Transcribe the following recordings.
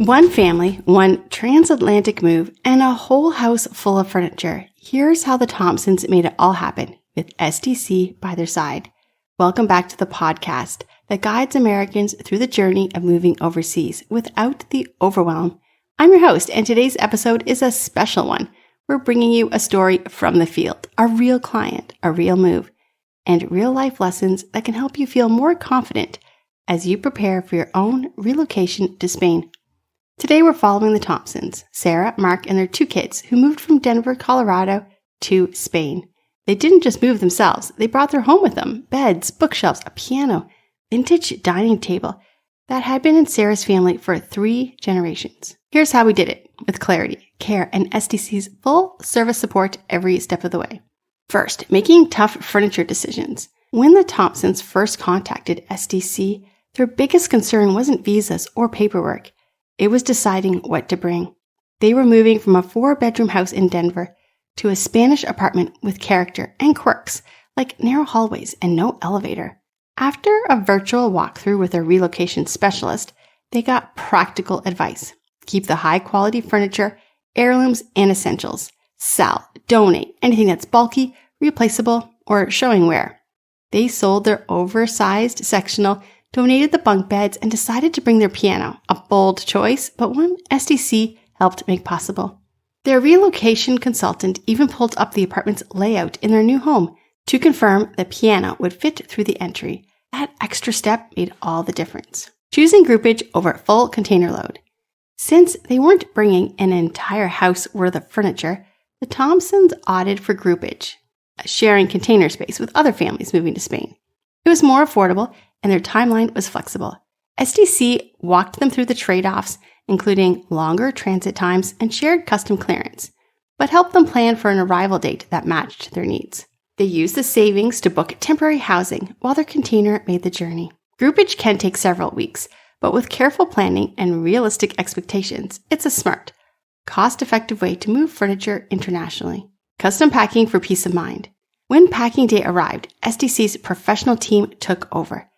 One family, one transatlantic move, and a whole house full of furniture. Here's how the Thompsons made it all happen with SDC by their side. Welcome back to the podcast that guides Americans through the journey of moving overseas without the overwhelm. I'm your host, and today's episode is a special one. We're bringing you a story from the field, a real client, a real move, and real life lessons that can help you feel more confident as you prepare for your own relocation to Spain. Today we're following the Thompsons, Sarah, Mark, and their two kids who moved from Denver, Colorado to Spain. They didn't just move themselves, they brought their home with them, beds, bookshelves, a piano, vintage dining table that had been in Sarah's family for 3 generations. Here's how we did it, with clarity, care, and SDC's full service support every step of the way. First, making tough furniture decisions. When the Thompsons first contacted SDC, their biggest concern wasn't visas or paperwork. It was deciding what to bring. They were moving from a 4-bedroom house in Denver to a Spanish apartment with character and quirks, like narrow hallways and no elevator. After a virtual walkthrough with a relocation specialist, they got practical advice. Keep the high-quality furniture, heirlooms, and essentials. Sell, donate, anything that's bulky, replaceable, or showing wear. They sold their oversized sectional, donated the bunk beds, and decided to bring their piano, a bold choice, but one SDC helped make possible. Their relocation consultant even pulled up the apartment's layout in their new home to confirm the piano would fit through the entry. That extra step made all the difference. Choosing groupage over full container load. Since they weren't bringing an entire house worth of furniture, the Thompsons opted for groupage, sharing container space with other families moving to Spain. It was more affordable, and their timeline was flexible. SDC walked them through the trade-offs, including longer transit times and shared custom clearance, but helped them plan for an arrival date that matched their needs. They used the savings to book temporary housing while their container made the journey. Groupage can take several weeks, but with careful planning and realistic expectations, it's a smart, cost-effective way to move furniture internationally. Custom packing for peace of mind. When packing day arrived, SDC's professional team took over.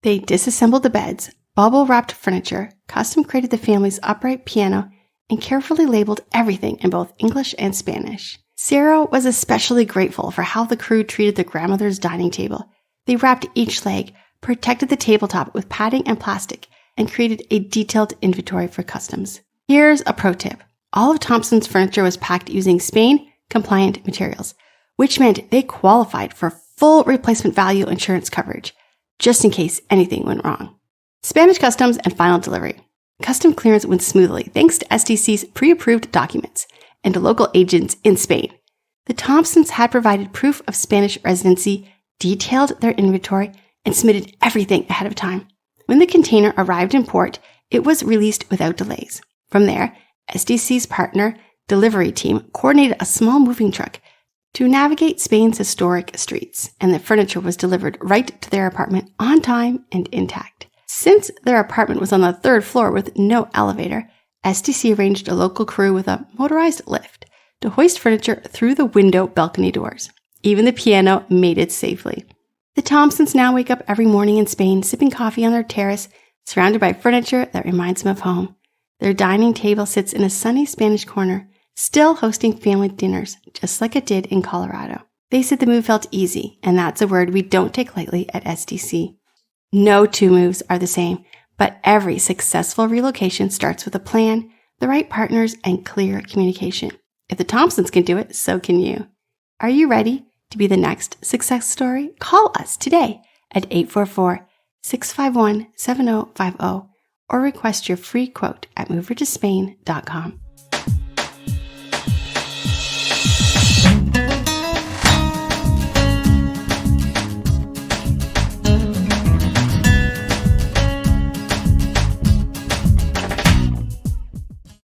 They disassembled the beds, bubble-wrapped furniture, custom-created the family's upright piano, and carefully labeled everything in both English and Spanish. Sarah was especially grateful for how the crew treated their grandmother's dining table. They wrapped each leg, protected the tabletop with padding and plastic, and created a detailed inventory for customs. Here's a pro tip. All of Thompson's furniture was packed using Spain-compliant materials, which meant they qualified for full replacement value insurance coverage, just in case anything went wrong. Spanish customs and final delivery. Custom clearance went smoothly thanks to SDC's pre-approved documents and to local agents in Spain. The Thompsons had provided proof of Spanish residency, detailed their inventory, and submitted everything ahead of time. When the container arrived in port, it was released without delays. From there, SDC's partner delivery team coordinated a small moving truck to navigate Spain's historic streets, and the furniture was delivered right to their apartment on time and intact. Since their apartment was on the 3rd floor with no elevator, SDC arranged a local crew with a motorized lift to hoist furniture through the window balcony doors. Even the piano made it safely. The Thompsons now wake up every morning in Spain, sipping coffee on their terrace, surrounded by furniture that reminds them of home. Their dining table sits in a sunny Spanish corner, still hosting family dinners, just like it did in Colorado. They said the move felt easy, and that's a word we don't take lightly at SDC. No 2 moves are the same, but every successful relocation starts with a plan, the right partners, and clear communication. If the Thompsons can do it, so can you. Are you ready to be the next success story? Call us today at 844-651-7050 or request your free quote at movertospain.com.